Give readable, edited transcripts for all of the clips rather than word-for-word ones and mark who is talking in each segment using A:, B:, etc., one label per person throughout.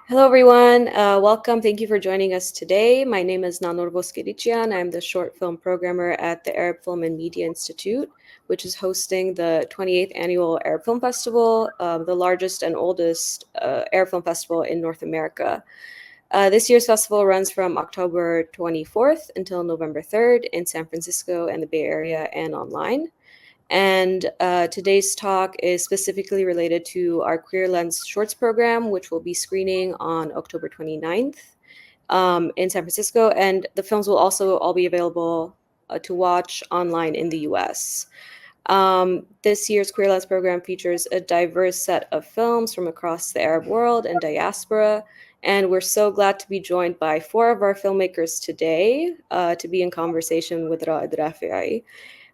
A: Hello, everyone. Welcome. Thank you for joining us today. My name is Nanur Boskirician. I'm the short film programmer at the Arab Film and Media Institute, which is hosting the 28th Annual Arab Film Festival, the largest and oldest Arab Film Festival in North America. This year's festival runs from October 24th until November 3rd in San Francisco and the Bay Area and online. And today's talk is specifically related to our Queer Lens Shorts program, which will be screening on October 29th in San Francisco. And the films will also all be available to watch online in the US. This year's Queer Lens program features a diverse set of films from across the Arab world and diaspora. And we're so glad to be joined by 4 of our filmmakers today to be in conversation with Raed Rafei.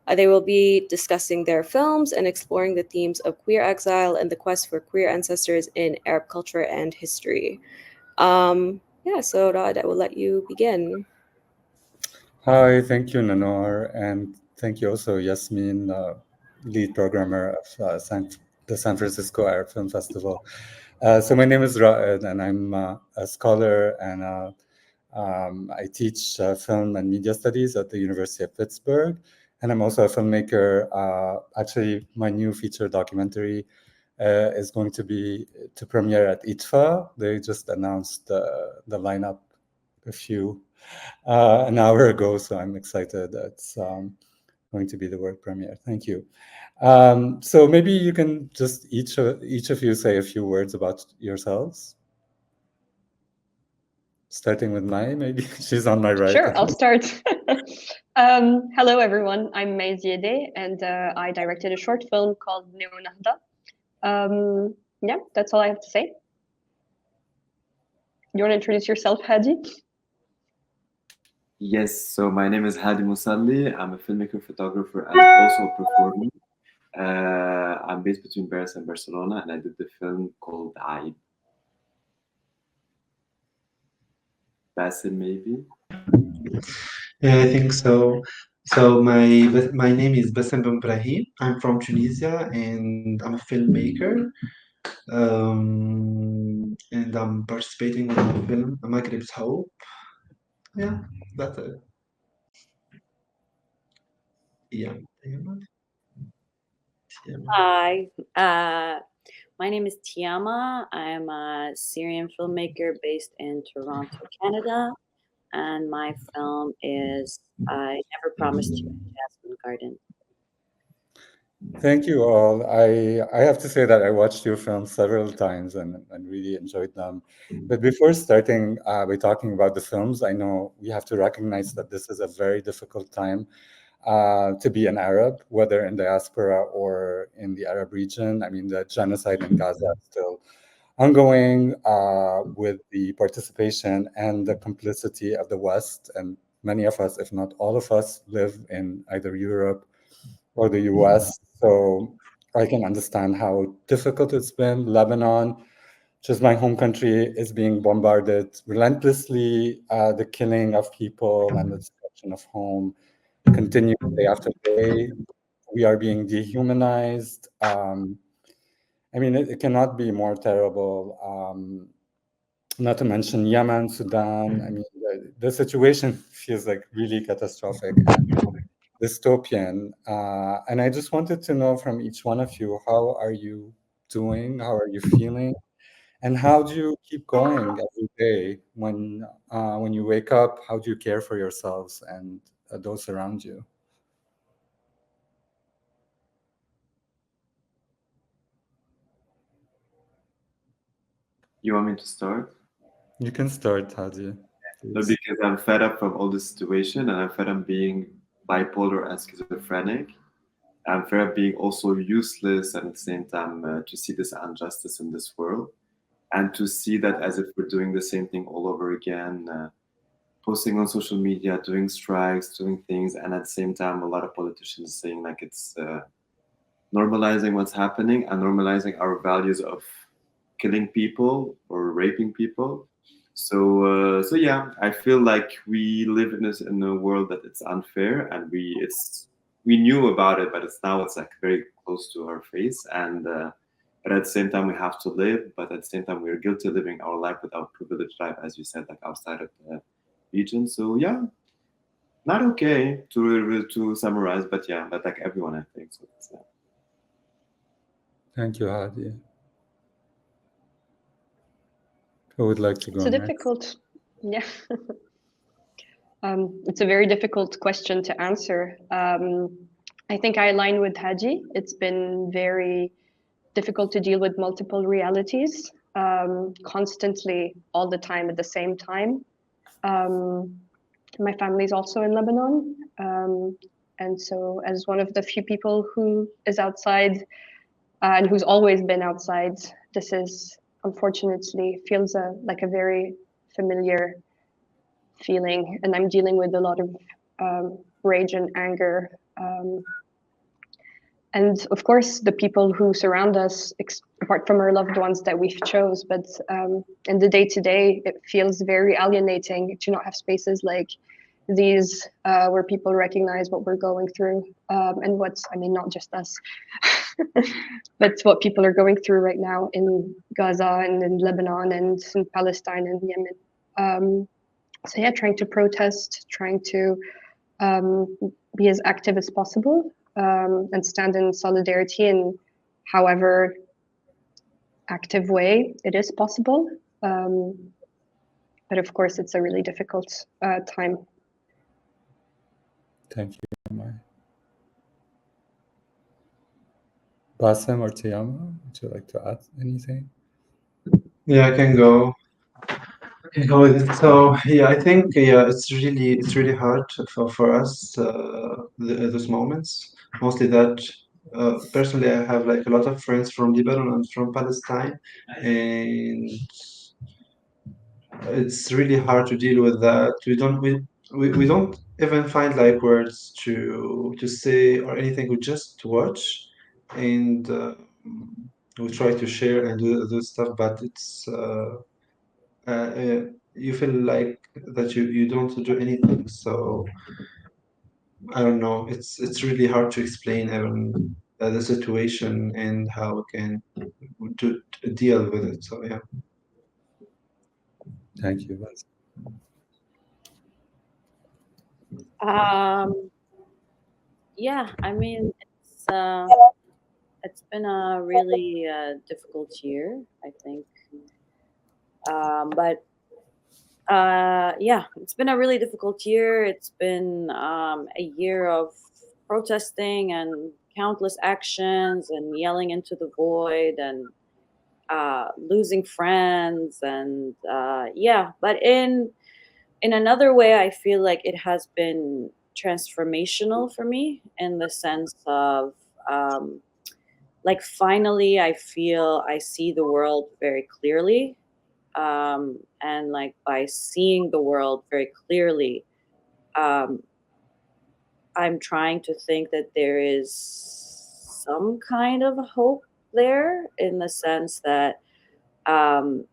A: They will be discussing their films and exploring the themes of queer exile and the quest for queer ancestors in Arab culture and history. So Raed, I will let you begin.
B: Hi, thank you, Nanor, and thank you also, Yasmin, lead programmer of the San Francisco Arab Film Festival. So my name is Raed, and I'm a scholar, and I teach film and media studies at the University of Pittsburgh, and I'm also a filmmaker. Actually, my new feature documentary is going to premiere at ITFA. They just announced the lineup an hour ago, so I'm excited. That's going to be the world premiere. Thank you. So maybe you can just each of you say a few words about yourselves. Starting with Mai, maybe she's on my right.
C: Sure, I'll start. Hello, everyone. I'm Mai Ziadeh, and I directed a short film called Neo Nahda. Yeah, that's all I have to say. You want to introduce yourself, Hadi?
D: Yes, so my name is Hadi Musalli. I'm a filmmaker, photographer, and also a performer. I'm based between Paris and Barcelona, and I did the film called Aid. Basim, maybe?
E: Yeah, I think so. So my name is Bassem Ben Brahim. I'm from Tunisia, and I'm a filmmaker. And I'm participating in the film Maghreb's Hope. Yeah, that's it. Yeah.
F: Hi, my name is Tiama. I'm a Syrian filmmaker based in Toronto, Canada, and my film is I Never Promised You a Jasmine Garden.
B: Thank you all. I have to say that I watched your films several times and really enjoyed them. But before starting by talking about the films, I know we have to recognize that this is a very difficult time to be an Arab, whether in diaspora or in the Arab region. I mean, the genocide in Gaza is still ongoing with the participation and the complicity of the West. And many of us, if not all of us, live in either Europe or the US. So I can understand how difficult it's been. Lebanon, which is my home country, is being bombarded relentlessly. The killing of people and the destruction of home continue day after day. We are being dehumanized. I mean, it cannot be more terrible. Not to mention Yemen, Sudan. I mean, the situation feels like really catastrophic and dystopian. And I just wanted to know from each one of you, how are you doing? How are you feeling? And how do you keep going every day when you wake up? How do you care for yourselves and those around you?
D: You want me to start?
B: You can start, Hadi.
D: No, because I'm fed up from all this situation, and I'm fed up being bipolar and schizophrenic. I'm fed up being also useless, and at the same time to see this injustice in this world, and to see that as if we're doing the same thing all over again, posting on social media, doing strikes, doing things, and at the same time a lot of politicians saying like it's normalizing what's happening and normalizing our values of killing people or raping people. So yeah, I feel like we live in a world that it's unfair, and we knew about it, but it's like very close to our face, and But at the same time, we have to live. But at the same time, we're guilty living our life without privileged life, as you said, like outside of the region. So yeah, not okay to summarize, but yeah, but like everyone, I think so. Yeah.
B: Thank you, Hadi. Who would like to go
C: It's a
B: next?
C: difficult, yeah. It's a very difficult question to answer. I think I align with Hadi. It's been very difficult to deal with multiple realities constantly, all the time, at the same time. My family is also in Lebanon. And so, as one of the few people who is outside and who's always been outside, this is unfortunately feels like a very familiar feeling. And I'm dealing with a lot of rage and anger. And of course, the people who surround us, apart from our loved ones that we've chose, but in the day-to-day, it feels very alienating to not have spaces like these where people recognize what we're going through and I mean, not just us, but what people are going through right now in Gaza and in Lebanon and in Palestine and Yemen. So yeah, trying to protest, trying to be as active as possible and stand in solidarity in however active way it is possible. But of course, it's a really difficult time.
B: Thank you, Amar. Bassem or Tiama, would you like to add anything?
E: Yeah, I can go. With it. So yeah, I think it's really hard for us those moments. Mostly that personally, I have like a lot of friends from Lebanon and from Palestine, and it's really hard to deal with that. We don't even find like words to say or anything. We just watch, and we try to share and do stuff, but it's. You feel like that you don't do anything. So I don't know. It's really hard to explain even the situation and how we can to deal with it. So yeah.
B: Thank you, Bassem.
F: Yeah, I mean, it's been a really difficult year, I think. But yeah, it's been a really difficult year. It's been a year of protesting and countless actions and yelling into the void and losing friends and yeah. But in another way, I feel like it has been transformational for me in the sense of like finally I feel I see the world very clearly. And like by seeing the world very clearly, um, I'm trying to think that there is some kind of hope there in the sense that um,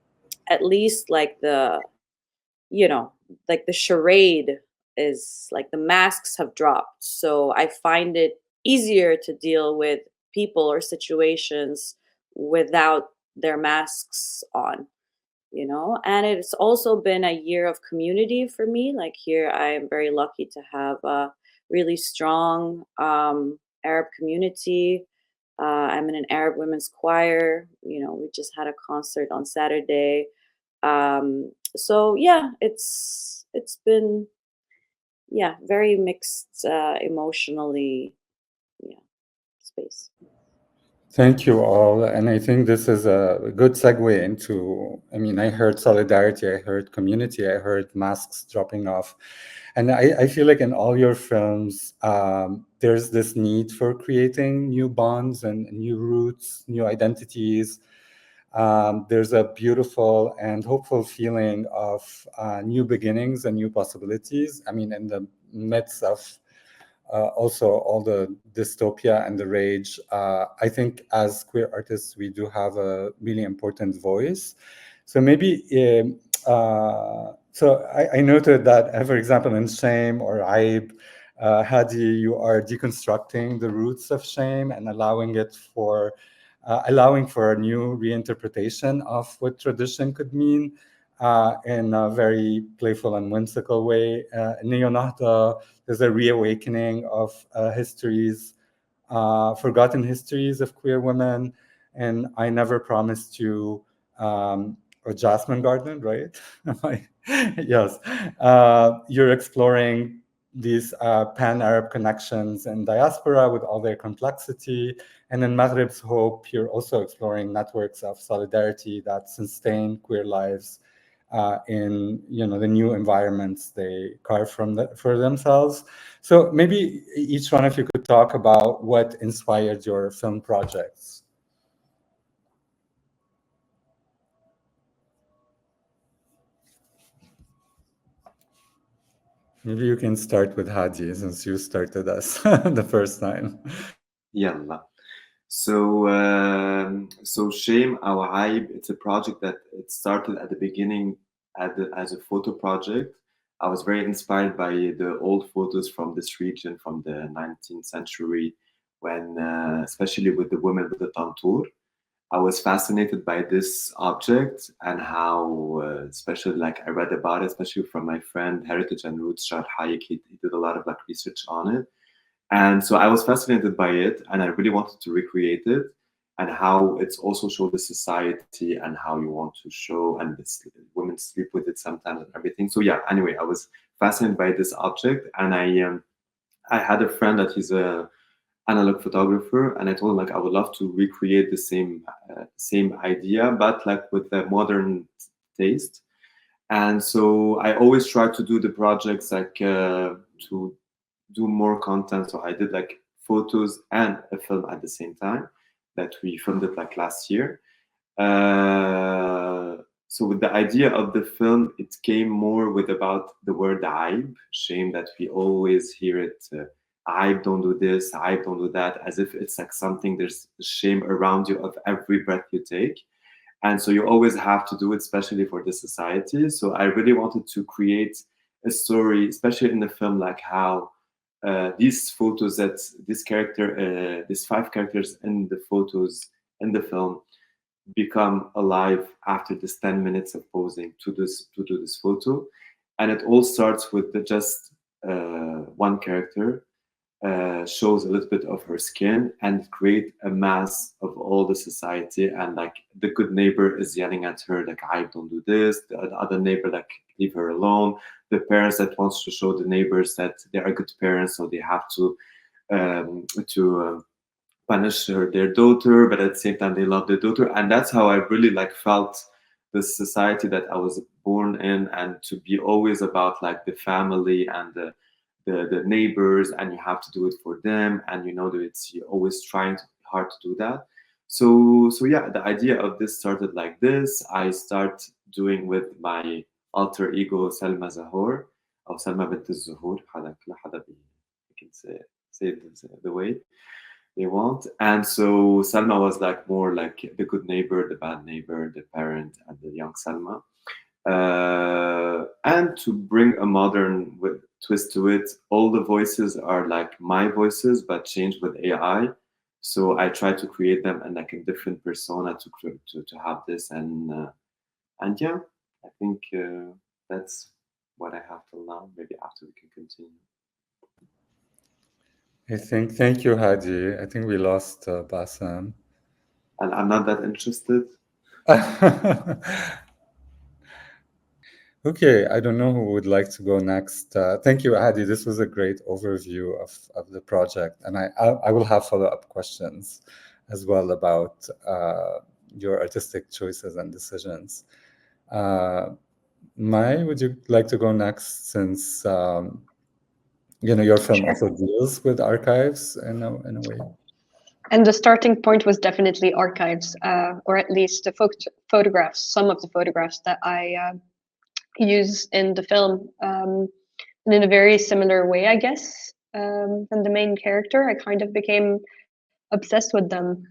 F: at least like you know, like the charade is like the masks have dropped. So I find it easier to deal with people or situations without their masks on, you know. And it's also been a year of community for me. Like here, I am very lucky to have a really strong Arab community. I'm in an Arab women's choir. You know, we just had a concert on Saturday. So yeah, it's been yeah very mixed emotionally, yeah, space.
B: Thank you all. And I think this is a good segue into, I mean, I heard solidarity, I heard community, I heard masks dropping off. And I feel like in all your films, there's this need for creating new bonds and new roots, new identities. There's a beautiful and hopeful feeling of new beginnings and new possibilities. I mean, in the midst of also all the dystopia and the rage, I think as queer artists, we do have a really important voice. So maybe, so I noted that, for example, in Shame or Aib, Hadi, you are deconstructing the roots of shame and allowing it for allowing for a new reinterpretation of what tradition could mean in a very playful and whimsical way. In Neo-Nahda, there's a reawakening of histories, forgotten histories of queer women, and I Never Promised You, or Jasmine Garden, right? Yes. You're exploring these pan-Arab connections in diaspora with all their complexity. And in Maghreb's Hope, you're also exploring networks of solidarity that sustain queer lives in the new environments they carve for themselves. So maybe each one of you could talk about what inspired your film projects. Maybe you can start with Hadi, since you started us the first time.
D: Yalla. So Shame Our Hype, it's a project that it started at the beginning as a photo project. I was very inspired by the old photos from this region from the 19th century, when, especially with the women with the tantour. I was fascinated by this object and how, especially like I read about it, especially from my friend Heritage and Roots Shah Hayek. He did a lot of like research on it. And so I was fascinated by it, and I really wanted to recreate it, and how it's also show the society and how you want to show, and women sleep with it sometimes and everything. So yeah, anyway, I was fascinated by this object, and I had a friend that he's a analog photographer, and I told him like I would love to recreate the same idea, but like with the modern taste. And so I always try to do the projects like to do more content. So I did like photos and a film at the same time that we filmed it like last year. So with the idea of the film, it came more with about the word aib, shame, that we always hear it. Aib, don't do this, aib, don't do that, as if it's like something, there's shame around you of every breath you take. And so you always have to do it, especially for the society. So I really wanted to create a story, especially in the film, like how these photos that these 5 characters in the photos in the film become alive after this 10 minutes of posing to do this photo. And it all starts with just one character shows a little bit of her skin and create a mass of all the society, and like the good neighbor is yelling at her like, I don't do this, the other neighbor like, leave her alone, the parents that wants to show the neighbors that they are good parents, so they have to punish their daughter, but at the same time they love their daughter. And that's how I really like felt the society that I was born in, and to be always about like the family and the neighbors, and you have to do it for them, and you're always trying hard to do that. So yeah, the idea of this started like this. I start doing with my alter ego Salma Zahor, or Salma bint al-Zuhur, you can say it the way they want. And so Salma was like more like the good neighbor, the bad neighbor, the parent, and the young Salma. And to bring a modern twist to it, all the voices are like my voices, but changed with AI. So I try to create them and like a different persona to have this, and yeah, I think that's what I have till now. Maybe after we can continue.
B: Thank you, Hadi. I think we lost Bassam.
D: And I'm not that interested.
B: Okay, I don't know who would like to go next. Thank you, Hadi. This was a great overview of the project, and I will have follow-up questions as well about your artistic choices and decisions. Mai, would you like to go next, since your film also deals with archives in a way?
C: And the starting point was definitely archives, or at least the photographs, some of the photographs that I use in the film. And in a very similar way, I guess, than the main character, I kind of became obsessed with them,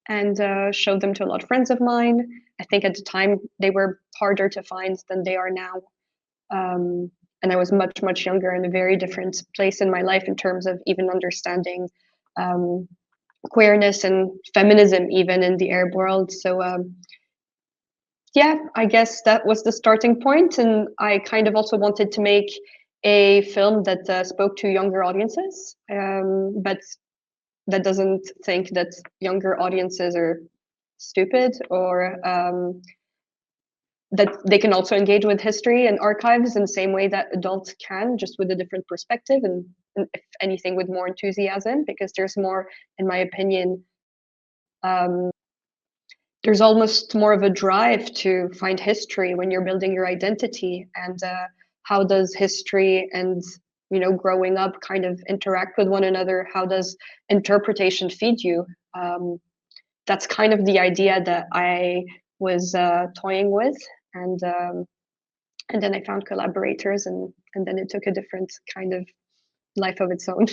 C: and showed them to a lot of friends of mine. I think at the time they were harder to find than they are now. And I was much, much younger, in a very different place in my life in terms of even understanding queerness and feminism even in the Arab world. So yeah, I guess that was the starting point, and I kind of also wanted to make a film that spoke to younger audiences, but that doesn't think that younger audiences are stupid, or that they can also engage with history and archives in the same way that adults can, just with a different perspective, and if anything with more enthusiasm, because there's more, in my opinion, there's almost more of a drive to find history when you're building your identity, and how does history and growing up kind of interact with one another? How does interpretation feed you? That's kind of the idea that I was toying with, and then I found collaborators, and then it took a different kind of life of its own.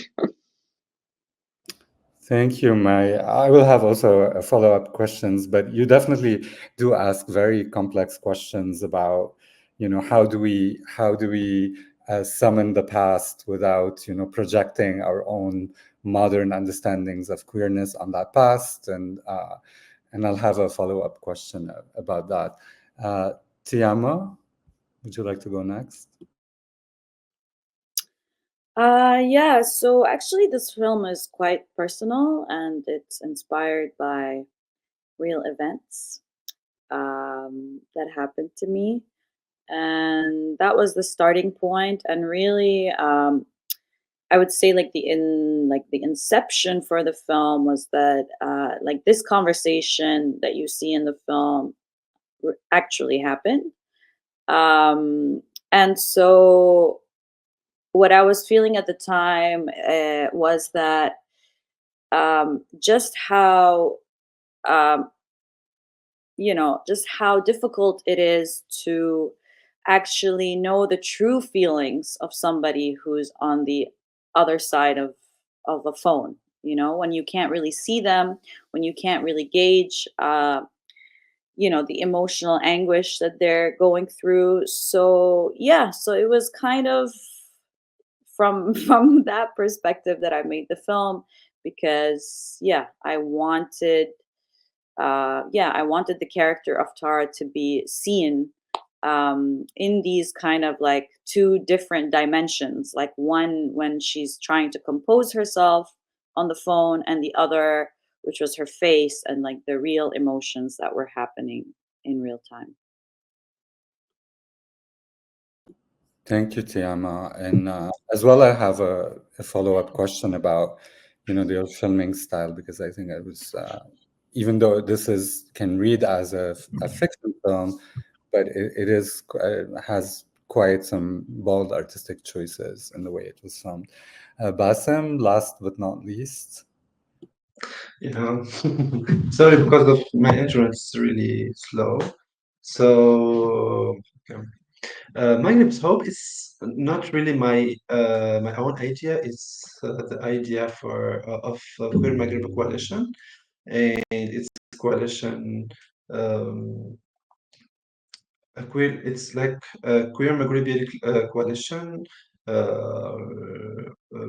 B: Thank you, Mai. I will have also a follow-up questions, but you definitely do ask very complex questions about, how do we summon the past without, projecting our own modern understandings of queerness on that past, and I'll have a follow-up question about that. Tiama, would you like to go next?
F: Yeah, so actually this film is quite personal, and it's inspired by real events that happened to me. And that was the starting point. And really, I would say the inception for the film was that like this conversation that you see in the film actually happened. And so what I was feeling at the time was that just how um, just how difficult it is to actually know the true feelings of somebody who's on the other side of a phone. When you can't really see them, when you can't really gauge the emotional anguish that they're going through. So yeah, so it was kind of from from that perspective that I made the film, because I wanted the character of Tara to be seen in these kind of like two different dimensions, like one when she's trying to compose herself on the phone, and the other, which was her face and like the real emotions that were happening in real time.
B: Thank you, Tiama. And as well, I have a follow-up question about, your filming style, because I think I was, even though this can read as a fiction film, but has quite some bold artistic choices in the way it was filmed. Bassem, last but not least.
E: Yeah, sorry, because of my internet is really slow. So, okay. Maghrib's Hope is not really my own idea. It's the idea of Queer Maghreb Coalition, and it's coalition. Um, it's like a queer Maghrebi coalition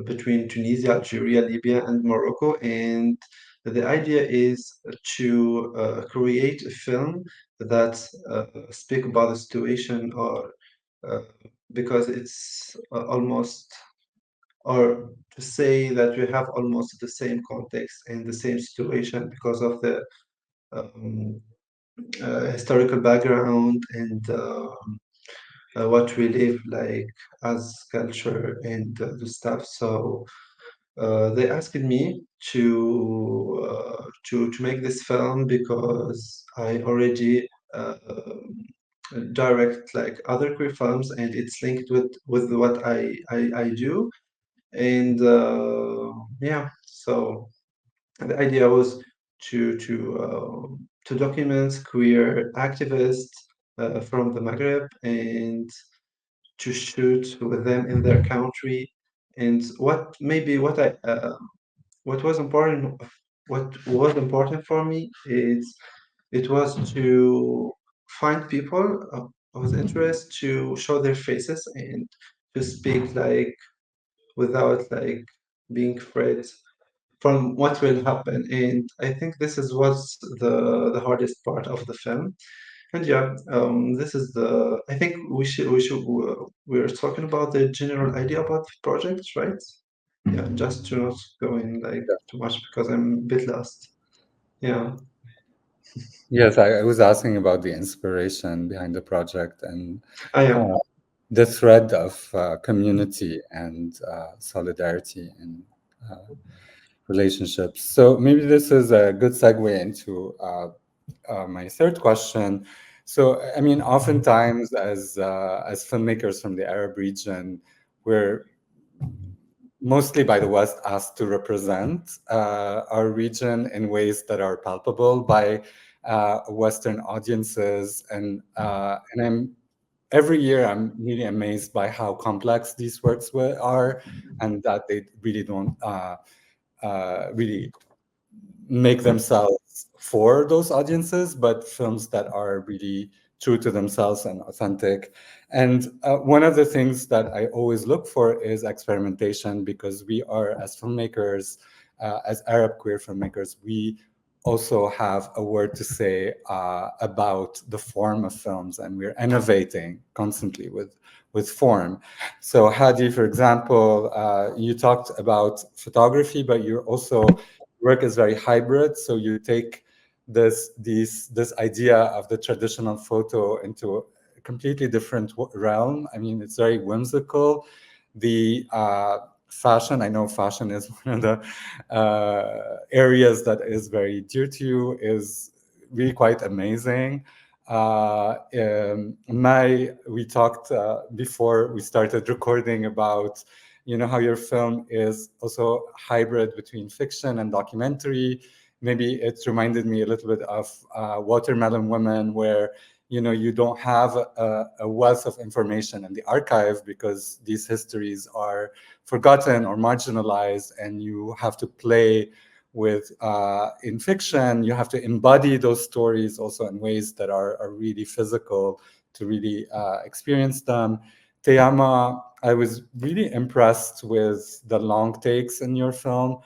E: between Tunisia, Algeria, Libya, and Morocco. And the idea is to create a film that speak about the situation, or uh, because it's almost, or to say that we have almost the same context and the same situation because of the um, historical background, and what we live like as culture, and the stuff. So they asked me to make this film because I already direct like other queer films, and it's linked with what I do. And yeah, so the idea was to document queer activists from the Maghreb, and to shoot with them in their country. And what was important, for me is it was to find people of interest, to show their faces, and to speak like without like being afraid from what will happen. And I think this is what's the hardest part of the film. And yeah, this is the. I think we're talking about the general idea about the project, right? Yeah, just to not go in like too much because I'm a bit lost. Yeah.
B: Yes, I was asking about the inspiration behind the project and
E: Yeah.
B: the thread of community and solidarity and relationships. So maybe this is a good segue into my third question. So, I mean, oftentimes as filmmakers from the Arab region, we're mostly by the West asked to represent our region in ways that are palpable by Western audiences, and I'm every year I'm really amazed by how complex these works are, and that they really don't really make themselves for those audiences, but films that are really true to themselves and authentic. And one of the things that I always look for is experimentation, because we are, as filmmakers, as Arab queer filmmakers, we also have a word to say about the form of films, and we're innovating constantly with form. So Hadi, for example, you talked about photography, but you're also work is very hybrid. So you take this idea of the traditional photo into a completely different realm. I mean, it's very whimsical. The fashion, I know fashion is one of the areas that is very dear to you, is really quite amazing. We talked before we started recording about how your film is also hybrid between fiction and documentary. Maybe it reminded me a little bit of Watermelon Women, where you don't have a wealth of information in the archive because these histories are forgotten or marginalized, and you have to play with in fiction. You have to embody those stories also in ways that are really physical to really experience them. Teyama, I was really impressed with the long takes in your film.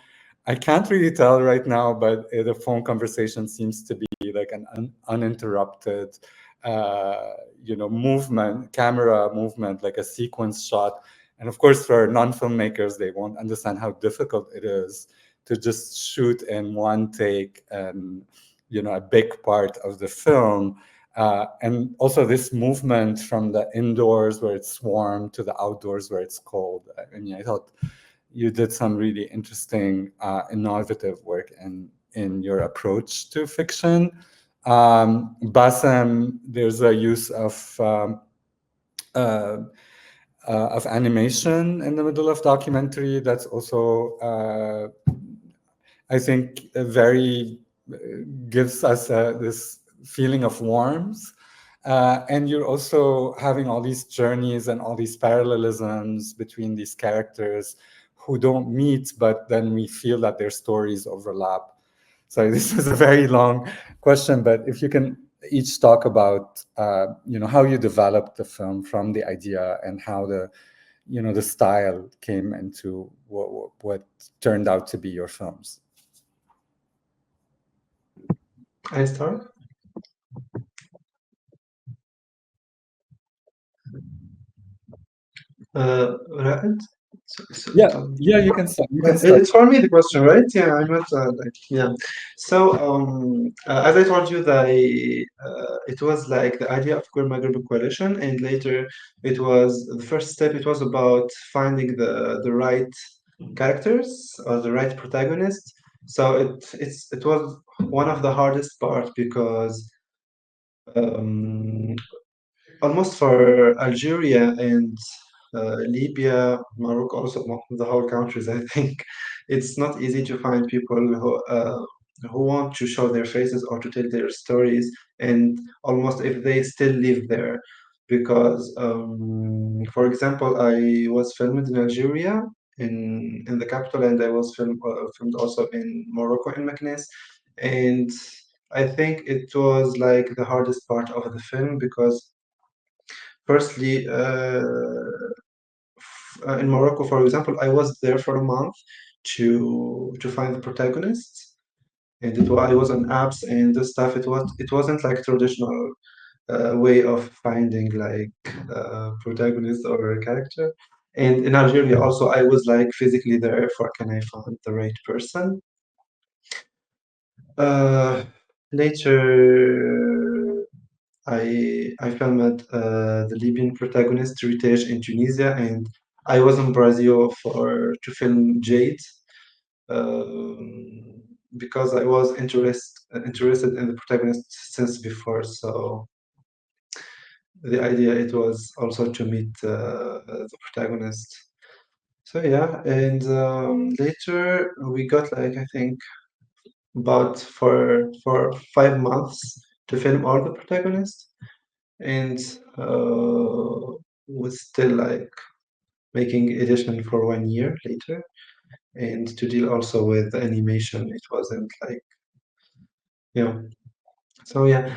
B: I can't really tell right now, but the phone conversation seems to be like an uninterrupted, movement, camera movement, like a sequence shot. And of course, for non-filmmakers, they won't understand how difficult it is to just shoot in one take and, a big part of the film. And also this movement from the indoors where it's warm to the outdoors where it's cold. I mean, I thought you did some really interesting, innovative work in your approach to fiction. Bassem, there's a use of animation in the middle of documentary that's also, I think, very gives us this feeling of warmth. And you're also having all these journeys and all these parallelisms between these characters who don't meet, but then we feel that their stories overlap. Sorry, this is a very long question, but if you can each talk about, how you developed the film from the idea and how the style came into what turned out to be your films.
E: I start. Raed?
B: Yeah, you can start.
E: It's for me the question, right? Yeah, I'm not yeah. So as I told you, that it was like the idea of Queer Maghreb Coalition, and later it was the first step. It was about finding the right characters or the right protagonist. So it was one of the hardest part because um, almost for Algeria and Libya, Morocco, also the whole countries, I think it's not easy to find people who want to show their faces or to tell their stories, and almost if they still live there. Because, for example, I was filmed in Algeria, in the capital, and I was filmed also in Morocco, in Meknes, and I think it was like the hardest part of the film because firstly, in Morocco, for example, I was there for a month, to find the protagonists, and I was on apps and the stuff. It wasn't like traditional way of finding like protagonist or a character. And in Algeria also, I was like physically there for can I find the right person. Later, I filmed the Libyan protagonist Heritage in Tunisia, and I was in Brazil to film Jade, because I was interested in the protagonist since before. So the idea it was also to meet the protagonist. So yeah, and later we got like I think about for 5 months to film all the protagonists, and was still like making edition for 1 year later, and to deal also with animation. It wasn't like So yeah,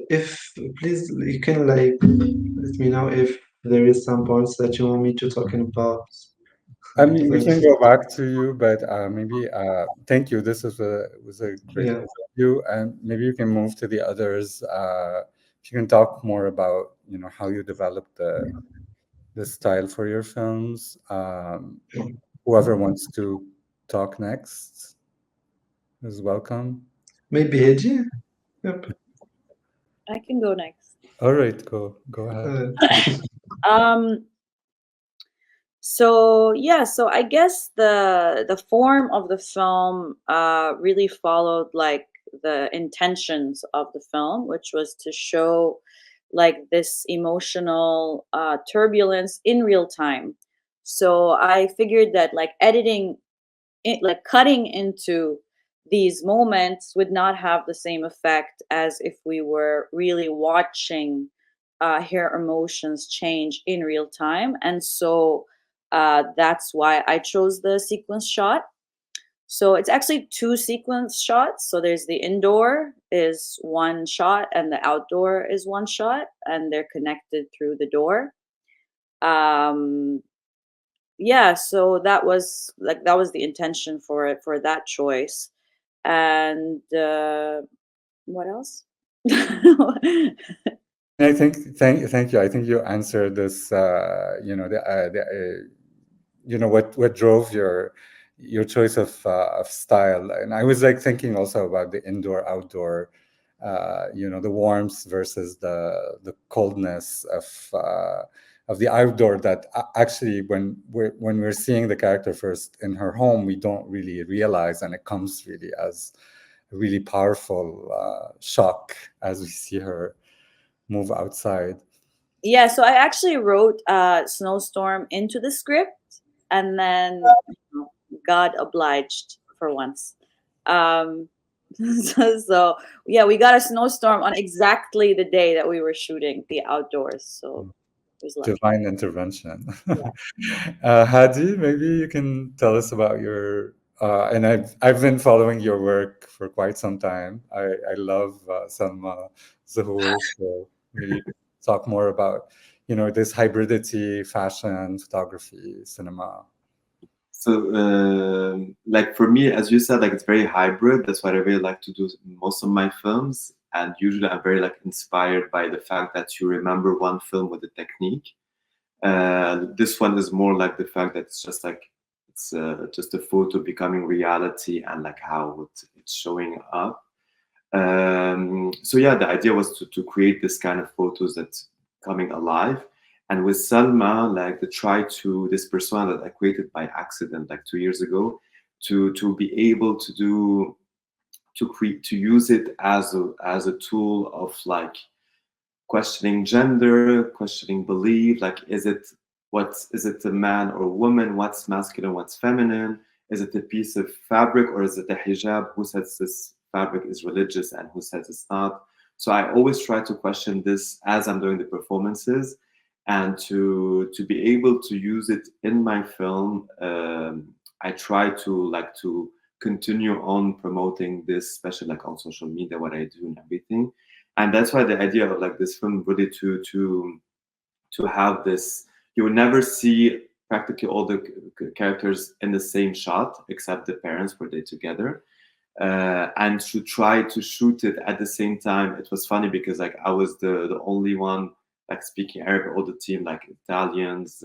E: if please you can like let me know if there is some points that you want me to talking about.
B: I mean, we
E: Thanks.
B: can go back to you, but maybe thank you. This was a great
E: Yeah.
B: overview, and maybe you can move to the others. If you can talk more about how you developed the style for your films. Whoever wants to talk next is welcome.
E: Maybe Heji? Yep.
F: I can go next.
B: All right, go ahead.
F: So yeah, so I guess the form of the film really followed like the intentions of the film, which was to show like this emotional turbulence in real time. So I figured that like editing it, like cutting into these moments would not have the same effect as if we were really watching her emotions change in real time. And so that's why I chose the sequence shot. So it's actually two sequence shots. So there's the indoor is one shot and the outdoor is one shot, and they're connected through the door. Um, yeah, so that was the intention for it, for that choice. And what else?
B: I think thank you. I think you answered this. What drove your choice of style, and I was like thinking also about the indoor outdoor, the warmth versus the coldness of the outdoor. That actually, when we're seeing the character first in her home, we don't really realize, and it comes really as a really powerful shock as we see her move outside.
F: Yeah, so I actually wrote snowstorm into the script, and then God obliged for once. Um, so yeah, we got a snowstorm on exactly the day that we were shooting the outdoors. So it was lucky.
B: Divine intervention. Hadi, maybe you can tell us about your. And I've been following your work for quite some time. I love Salma Zahour. So maybe you could talk more about this hybridity, fashion, photography, cinema.
D: So, like for me, as you said, like it's very hybrid. That's what I really like to do most of my films. And usually I'm very like inspired by the fact that you remember one film with a technique. This one is more like the fact that it's just like, it's just a photo becoming reality and like how it's showing up. So yeah, the idea was to create this kind of photos that's coming alive. And with Salma, like this persona that I created by accident like 2 years ago, to be able to use it as a tool of like questioning gender, questioning belief, like is it a man or a woman, what's masculine, what's feminine, is it a piece of fabric or is it a hijab, who says this fabric is religious and who says it's not. So I always try to question this as I'm doing the performances, and to be able to use it in my film. I try to continue on promoting this, especially like on social media, what I do and everything. And that's why the idea of like this film really to have this, you will never see practically all the characters in the same shot, except the parents were they together. And to try to shoot it at the same time, it was funny because like I was the only one like speaking Arabic, all the team like Italians,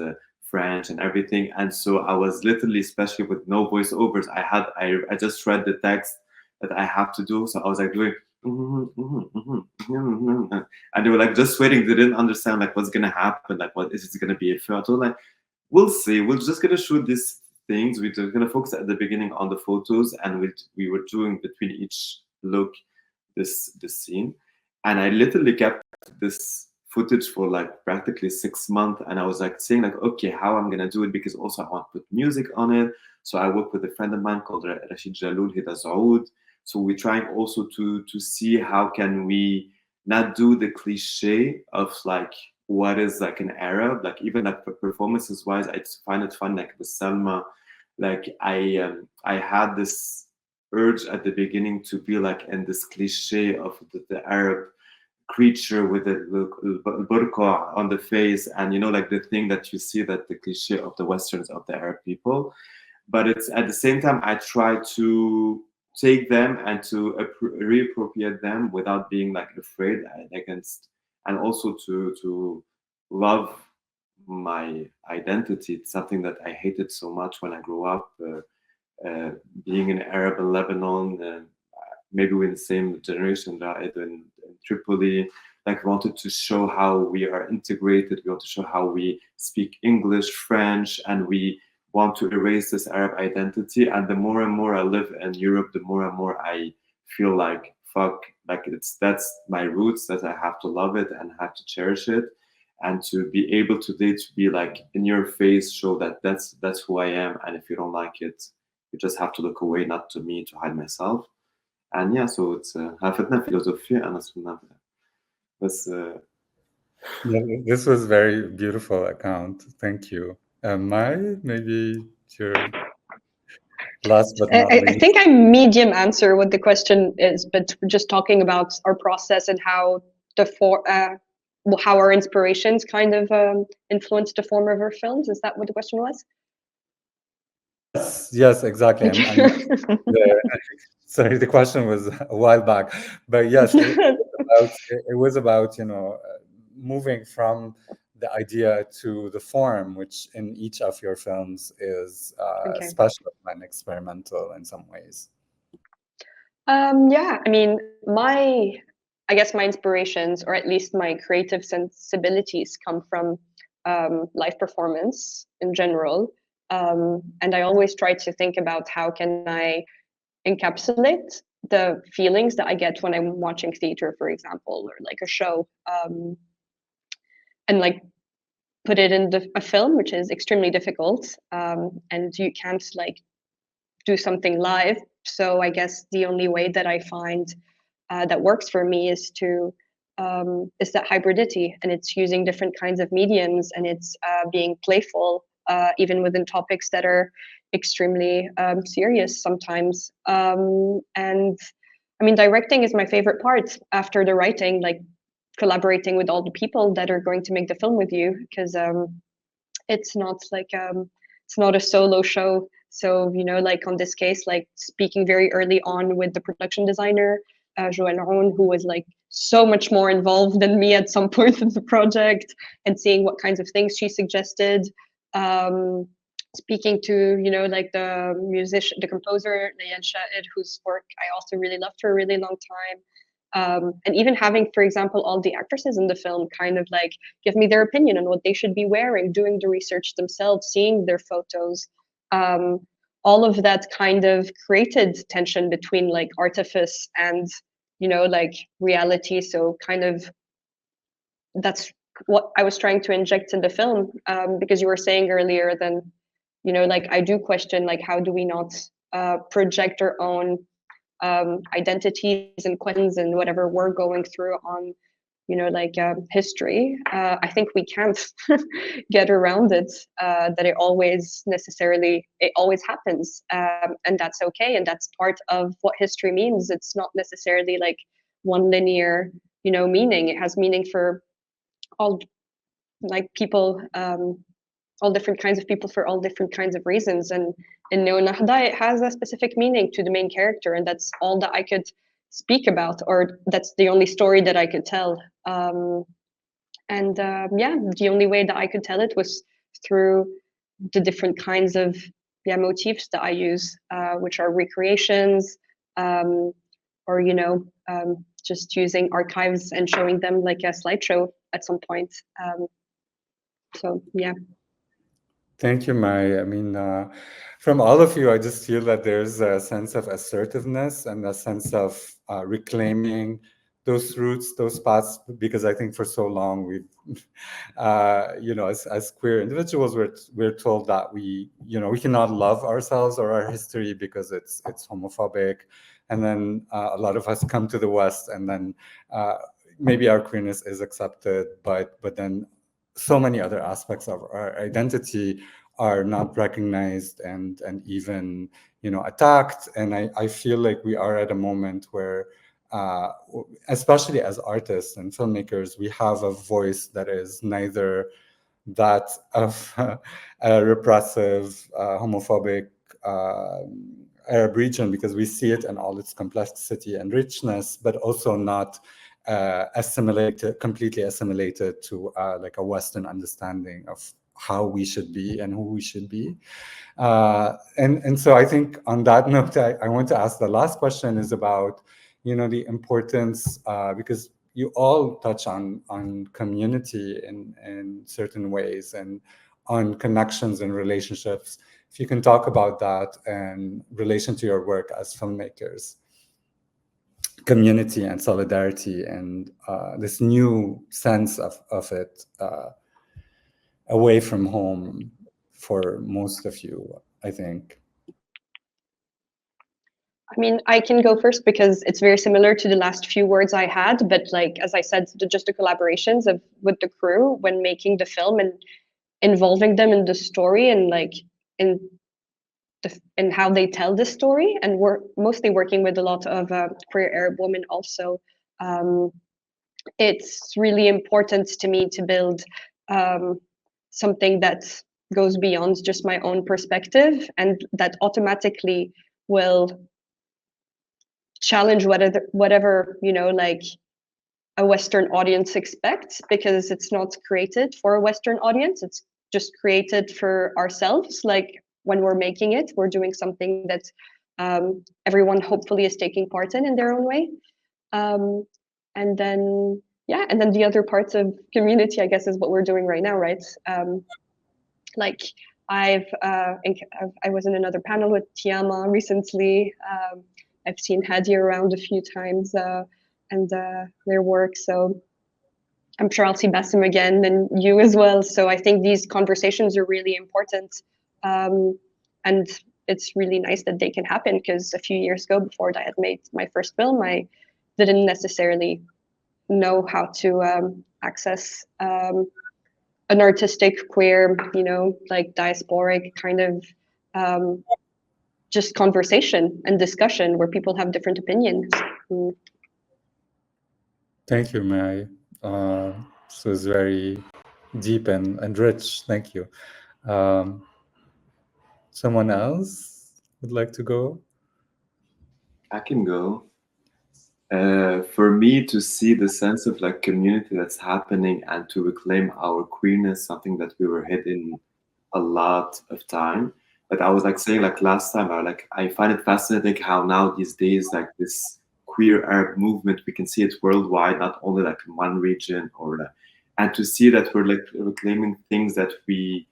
D: French, and everything. And so I was literally, especially with no voiceovers, I just read the text that I have to do. So I was like doing. And they were like just waiting. They didn't understand like what's gonna happen. Like what is it gonna be a film? I told them, like we'll see. We're just gonna shoot these things. We're gonna focus at the beginning on the photos, and we were doing between each look this scene. And I literally kept this footage for like practically 6 months, and I was like saying like, okay, how I'm gonna do it, because also I want to put music on it. So I work with a friend of mine called Rashid Jalul. He does oud. So we're trying also to see how can we not do the cliche of like what is like an Arab, like even like performances wise, I find it fun. Like with Salma, like I had this urge at the beginning to be like in this cliche of the Arab creature with the burqa on the face, and you know, like the thing that you see, that the cliche of the Westerns of the Arab people. But it's at the same time I try to take them and to reappropriate them without being like afraid against, and also to love my identity. It's something that I hated so much when I grew up, being an Arab in Lebanon. Maybe we're in the same generation, Raed, in Tripoli. Like, we wanted to show how we are integrated. We want to show how we speak English, French, and we want to erase this Arab identity. And the more and more I live in Europe, the more and more I feel like, fuck, like that's my roots, that I have to love it and have to cherish it. And to be able today to be like in your face, show that that's who I am. And if you don't like it, you just have to look away, not to me, to hide myself. And yeah, so it's عرفتنا فيلوزوفيا أنا اسمها بس
B: This was very beautiful account. Thank you. Mai, maybe your last but not
C: I
B: least.
C: think I medium answer what the question is, but just talking about our process and how how our inspirations kind of influenced the form of our films. Is that what the question was?
B: Yes, exactly. Sorry, the question was a while back, but yes, it was about, you know, moving from the idea to the form, which in each of your films is
C: Okay.
B: special and experimental in some ways.
C: Yeah, I mean, I guess my inspirations, or at least my creative sensibilities, come from live performance in general. And I always try to think about how can I encapsulate the feelings that I get when I'm watching theater, for example, or like a show, and like put it in a film, which is extremely difficult, and you can't like do something live. So I guess the only way that I find that works for me is that hybridity, and it's using different kinds of mediums, and it's being playful, even within topics that are extremely serious sometimes. And I mean, directing is my favorite part after the writing, like collaborating with all the people that are going to make the film with you, because it's not like it's not a solo show. So, you know, like on this case, like speaking very early on with the production designer, Joël Ron, who was like so much more involved than me at some point in the project, and seeing what kinds of things she suggested. Speaking to, you know, like the musician, the composer, Layal Sha'id, whose work I also really loved for a really long time. And even having, for example, all the actresses in the film kind of like give me their opinion on what they should be wearing, doing the research themselves, seeing their photos. All of that kind of created tension between like artifice and, you know, like reality. So kind of that's what I was trying to inject in the film, because you were saying earlier, then, you know, like I do question, like, how do we not project our own identities and questions and whatever we're going through on, you know, like history. I think we can't get around it, that it always happens, and that's okay, and that's part of what history means. It's not necessarily like one linear, you know, meaning. It has meaning for all, like, people all different kinds of people for all different kinds of reasons. And in No Nahda, it has a specific meaning to the main character, and that's all that I could speak about, or that's the only story that I could tell. Yeah, the only way that I could tell it was through the different kinds of motifs that I use, which are recreations, or just using archives and showing them like a slideshow at some point. So yeah.
B: Thank you, Mai. I mean, from all of you, I just feel that there's a sense of assertiveness and a sense of reclaiming those roots, those paths, because I think for so long we've, as queer individuals, we're told that we cannot love ourselves or our history because it's homophobic, and then a lot of us come to the West, and then maybe our queerness is accepted, but then so many other aspects of our identity are not recognized and even attacked. And I feel like we are at a moment where especially as artists and filmmakers, we have a voice that is neither that of a repressive homophobic Arab region, because we see it in all its complexity and richness, but also not completely assimilated to like a Western understanding of how we should be and who we should be. And so I think on that note, I want to ask the last question is about, the importance, because you all touch on community in certain ways and on connections and relationships. If you can talk about that in relation to your work as filmmakers. Community and solidarity and this new sense of it away from home for most of you, I think.
C: I mean, I can go first because it's very similar to the last few words I had, but like, as I said, just the collaborations with the crew when making the film and involving them in the story and like in how they tell the story, and we're mostly working with a lot of queer Arab women also. It's really important to me to build something that goes beyond just my own perspective and that automatically will challenge whatever like a Western audience expects, because it's not created for a Western audience. It's just created for ourselves. Like when we're making it, we're doing something that everyone hopefully is taking part in their own way. And then the other parts of community, I guess, is what we're doing right now, right? Like I was in another panel with Tiama recently. I've seen Hadi around a few times and their work. So I'm sure I'll see Bassem again and you as well. So I think these conversations are really important. And it's really nice that they can happen, because a few years ago, before I had made my first film, I didn't necessarily know how to access an artistic, queer, like diasporic kind of just conversation and discussion where people have different opinions.
B: Thank you, Mai. This was very deep and rich. Thank you. Someone else would like to go?
D: I can go. For me to see the sense of like community that's happening and to reclaim our queerness, something that we were hidden a lot of time. But I was like saying like last time, I find it fascinating how now these days like this queer Arab movement, we can see it worldwide, not only like in one region and to see that we're like reclaiming things that we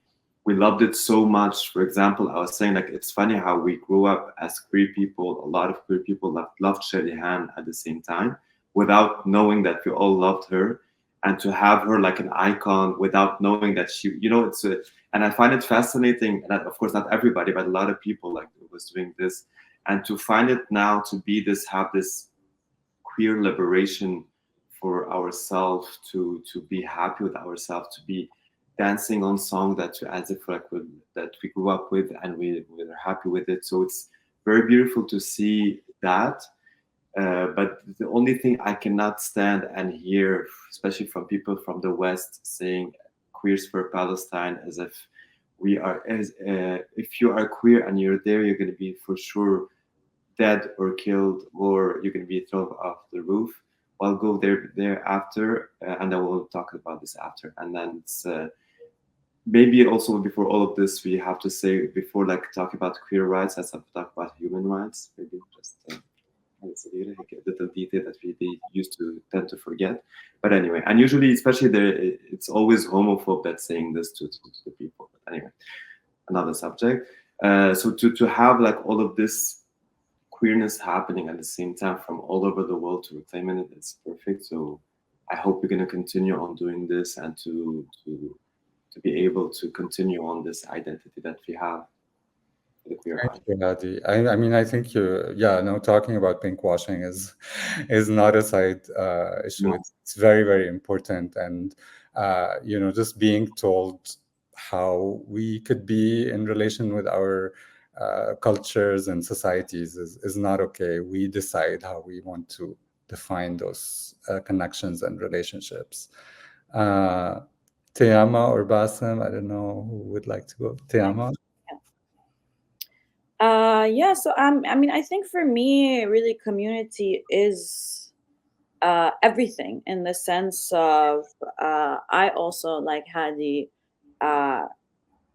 D: loved it so much. For example, I was saying like it's funny how we grew up as queer people. A lot of queer people loved Sherihan at the same time, without knowing that we all loved her, and to have her like an icon without knowing that she, and I find it fascinating. And of course, not everybody, but a lot of people like was doing this, and to find it now to be have this queer liberation for ourselves, to be happy with ourselves, to be dancing on song that as if like that we grew up with and we're happy with it. So it's very beautiful to see that. But the only thing I cannot stand and hear, especially from people from the West, saying queers for Palestine, as if we are, as if you are queer and you're there, you're going to be for sure dead or killed, or you're going to be thrown off the roof. I'll go there after, and then we'll talk about this after. And then it's maybe also before all of this, we have to say, before like talking about queer rights, let's talk about human rights. Maybe just it's a little detail that we used to tend to forget. But anyway, and usually, especially there, it's always homophobe that's saying this to the people. But anyway, another subject. So to have like all of this queerness happening at the same time from all over the world to reclaim it, it's perfect. So I hope we're going to continue on doing this, and to be able to continue on this identity that we have, the queer
B: Thank
D: art.
B: you, Hadi. I mean, I think talking about pinkwashing is not a side issue.
D: No.
B: It's very, very important, and just being told how we could be in relation with our cultures and societies is not okay. We decide how we want to define those connections and relationships. Teama or Bassem, I don't know who would like to go. Teama?
F: Yeah, so I mean, I think for me, really, community is everything, in the sense of I also, like, had the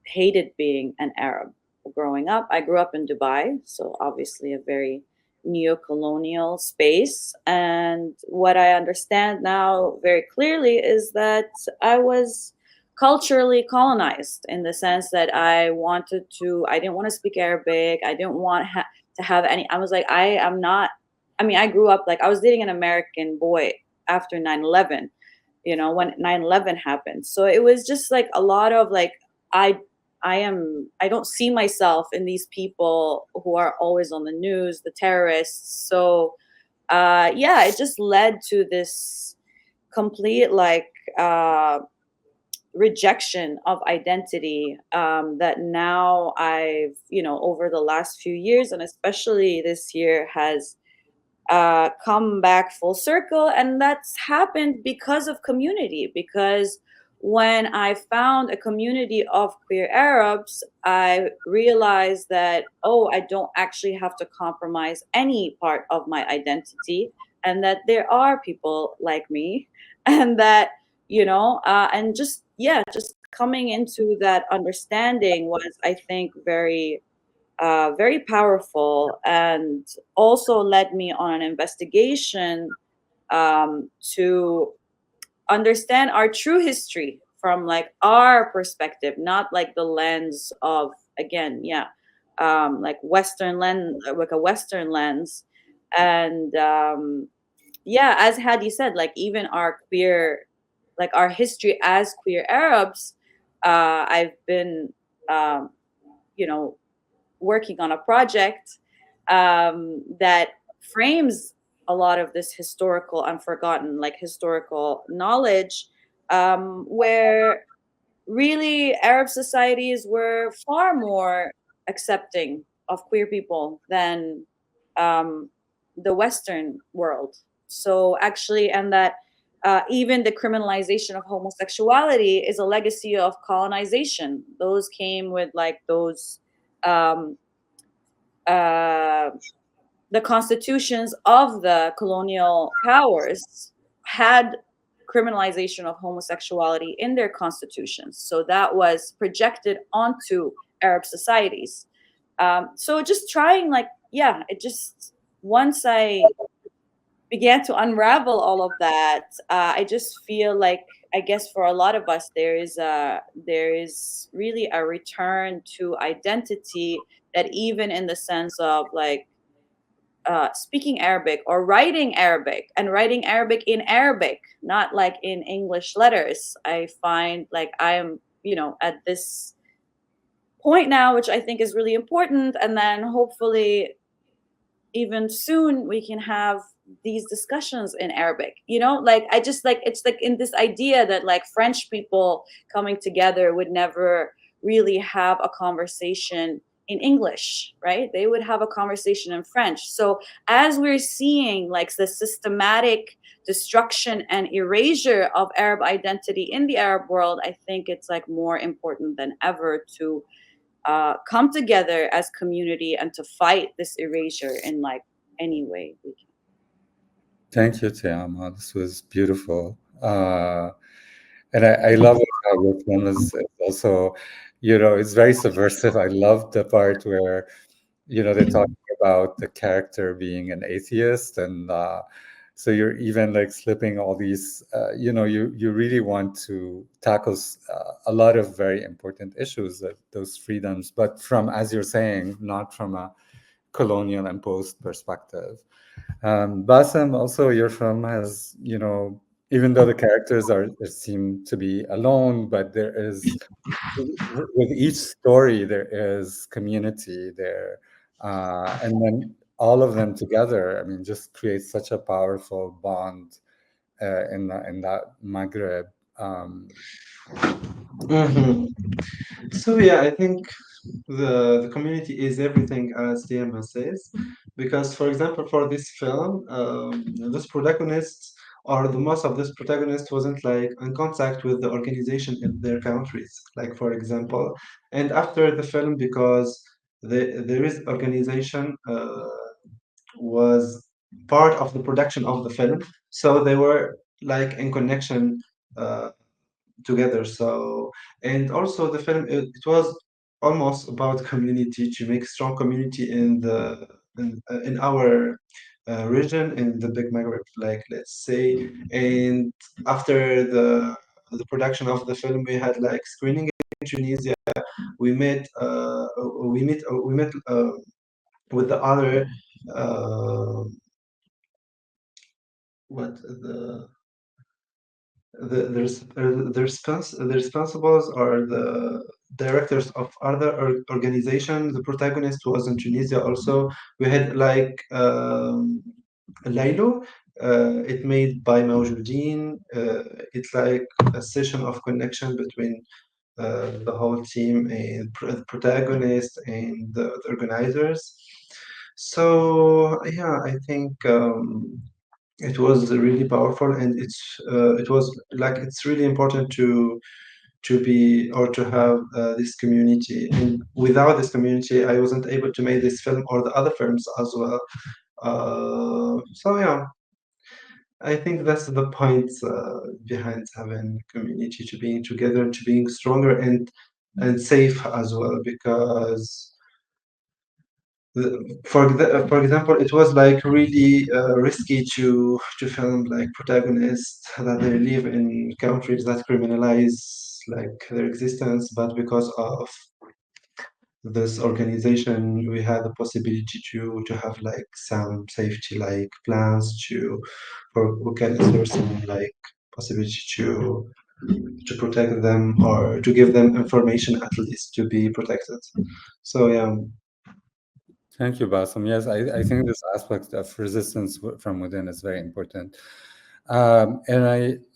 F: hated being an Arab growing up. I grew up in Dubai, so obviously a very neo-colonial space. And what I understand now very clearly is that I was culturally colonized, in the sense that I didn't want to speak Arabic. I didn't want to have any, I was like, I am not, I mean, I grew up, like, I was dating an American boy after 9/11, when 9/11 happened. So it was just like a lot of like, I don't see myself in these people who are always on the news, the terrorists. So yeah, it just led to this complete like rejection of identity, that now I've, over the last few years, and especially this year, has come back full circle. And that's happened because of community. Because when I found a community of queer Arabs, I realized that, oh, I don't actually have to compromise any part of my identity, and that there are people like me, and that, and just, yeah, just coming into that understanding was, I think, very very powerful, and also led me on an investigation to understand our true history from like our perspective, not like the lens of, again, yeah, like Western lens, like a Western lens. And yeah, as Hadi said, like, even our queer, like our history as queer Arabs, I've been you know working on a project that frames a lot of this historical, unforgotten, like historical knowledge, where really Arab societies were far more accepting of queer people than um, the Western world. So actually, and that even the criminalization of homosexuality is a legacy of colonization. Those came with like those um, uh, the constitutions of the colonial powers had criminalization of homosexuality in their constitutions. So that was projected onto Arab societies. So just trying, like, yeah, it just, once I began to unravel all of that, I just feel like, I guess for a lot of us, there is really a return to identity, that even in the sense of like speaking Arabic or writing Arabic, and writing Arabic in Arabic, not like in English letters. I find like I'm, at this point now, which I think is really important. And then hopefully even soon we can have these discussions in Arabic, like, I just like, it's like in this idea that like French people coming together would never really have a conversation in English, right? They would have a conversation in French. So as we're seeing like the systematic destruction and erasure of Arab identity in the Arab world, I think it's like more important than ever to come together as community and to fight this erasure in like any way we can.
B: Thank you, Tiama. This was beautiful. And I love how your film is also, it's very subversive. I love the part where, they're talking about the character being an atheist. And so you're even like slipping all these, you really want to tackle a lot of very important issues, those freedoms, but from, as you're saying, not from a colonial imposed perspective. Bassem, also your film has, even though the characters seem to be alone, but there is, with each story, there is community there. And then all of them together, I mean, just creates such a powerful bond in that Maghreb.
E: So yeah, I think the community is everything, as Diema says, because for example, for this film, those protagonists or the most of this protagonist wasn't like in contact with the organization in their countries, like for example, and after the film, because there is organization was part of the production of the film, so they were like in connection together. So, and also the film, it was almost about community, to make strong community in our region, in the big Maghreb, like let's say. And after the production of the film, we had like screening in Tunisia. We met with the other what the responsibles or the directors of other organizations. The protagonist was in Tunisia also. We had like Laylo, it made by Mawjoudin. It's like a session of connection between the whole team and the protagonist and the organizers. So yeah, I think it was really powerful, and it was like it's really important to be or to have this community. And without this community, I wasn't able to make this film or the other films as well. So yeah, I think that's the point behind having community, to being together, to being stronger and safe as well, because for example, it was like really risky to film like protagonists that they live in countries that criminalize like their existence, but because of this organization, we had the possibility to have like some safety like plans for who can ensure some like possibility to protect them or to give them information at least to be protected. So yeah.
B: Thank you, Bassem. Yes, I think this aspect of resistance from within is very important. And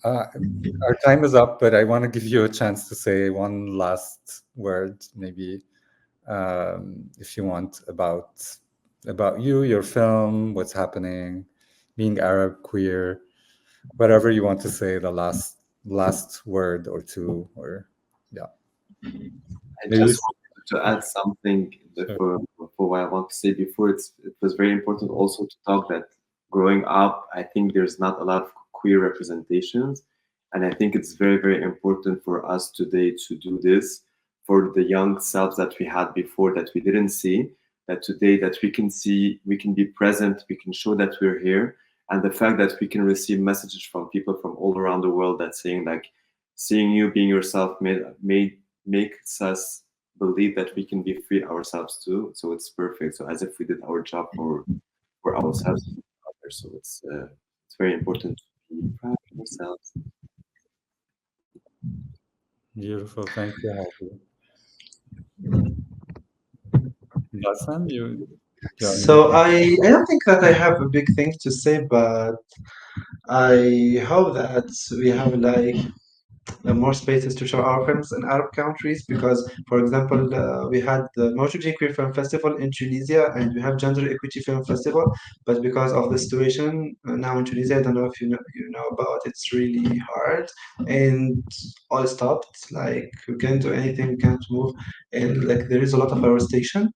B: our time is up, but I want to give you a chance to say one last word, maybe, if you want, about you, your film, what's happening, being Arab, queer, whatever you want to say, the last word or two, or yeah.
D: I
B: Maybe
D: just wanted to add something for what I want to say before. It was very important also to talk that growing up, I think there's not a lot of queer representations. And I think it's very, very important for us today to do this for the young selves that we had before that we didn't see, that today that we can see, we can be present, we can show that we're here. And the fact that we can receive messages from people from all around the world that saying like, seeing you being yourself makes us believe that we can be free ourselves too. So it's perfect. So as if we did our job for ourselves and others. So it's very important to be proud of ourselves.
B: beautiful. Thank you, Bassem, you
E: So I don't think that I have a big thing to say, but I hope that we have like more spaces to show our films in Arab countries, because, for example, we had the Mawjudi Queer Film Festival in Tunisia, and we have Gender Equity Film Festival, but because of the situation now in Tunisia, I don't know if you know about it, it's really hard, and all stopped. Like, we can't do anything, we can't move, and like there is a lot of arrestation,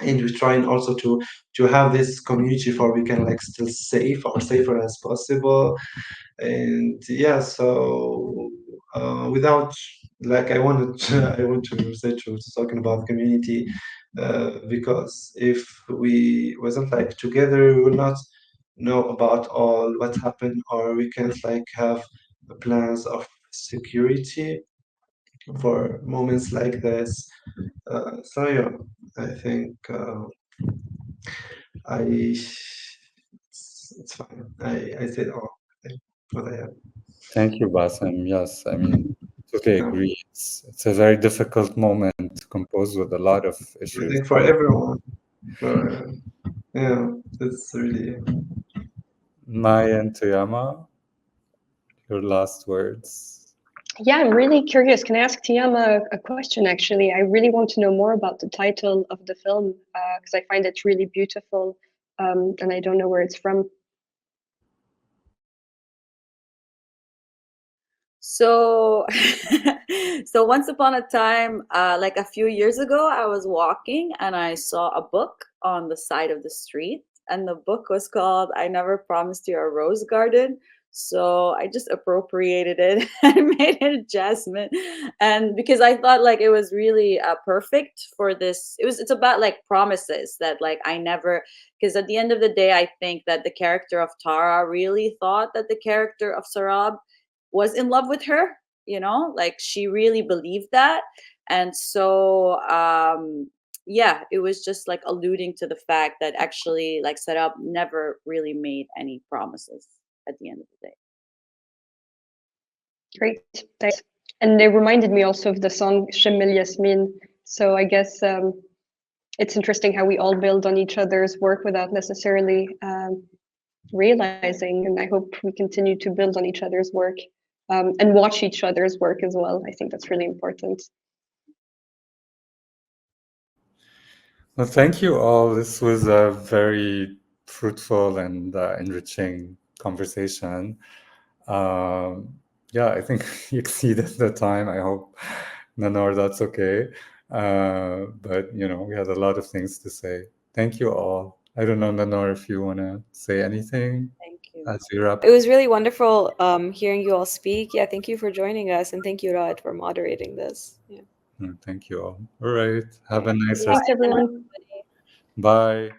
E: and we're trying also to have this community for we can like still safe or safer as possible. And yeah, so without like I want to say to talking about community, because if we wasn't like together, we will not know about all what happened, or we can't like have plans of security for moments like this. So yeah, I think it's fine. I said all what I have.
B: Thank you, Bassem. Yes, I mean, totally agree. It's a very difficult moment to compose with a lot of
E: I
B: issues.
E: think for everyone, yeah, it's really.
B: Maya and Toyama, your last words.
C: Yeah, I'm really curious. Can I ask Tiama a question, actually? I really want to know more about the title of the film, because I find it really beautiful, and I don't know where it's from.
F: So, so once upon a time, like a few years ago, I was walking and I saw a book on the side of the street, and the book was called "I Never Promised You a Rose Garden." So I just appropriated it and made it Jasmine, and because I thought like it was really perfect for this. It's about like promises that like I never, because at the end of the day, I think that the character of Tara really thought that the character of Sarab was in love with her, like she really believed that. And so yeah, it was just like alluding to the fact that actually like Sarab never really made any promises at the end of the day.
C: Great, thanks. And it reminded me also of the song Shemil Yasmin. So I guess it's interesting how we all build on each other's work without necessarily realizing, and I hope we continue to build on each other's work, and watch each other's work as well. I think that's really important.
B: Well, thank you all. This was a very fruitful and enriching conversation. Yeah, I think we exceeded the time. I hope, Nanor, that's okay. But, we had a lot of things to say. Thank you all. I don't know, Nanor, if you want to say anything
F: Thank you.
B: as we wrap.
A: It was really wonderful hearing you all speak. Yeah, thank you for joining us, and thank you, Raed, for moderating this. Yeah.
B: Thank you all. All right. Have a nice
C: Thanks, everyone.
B: Bye.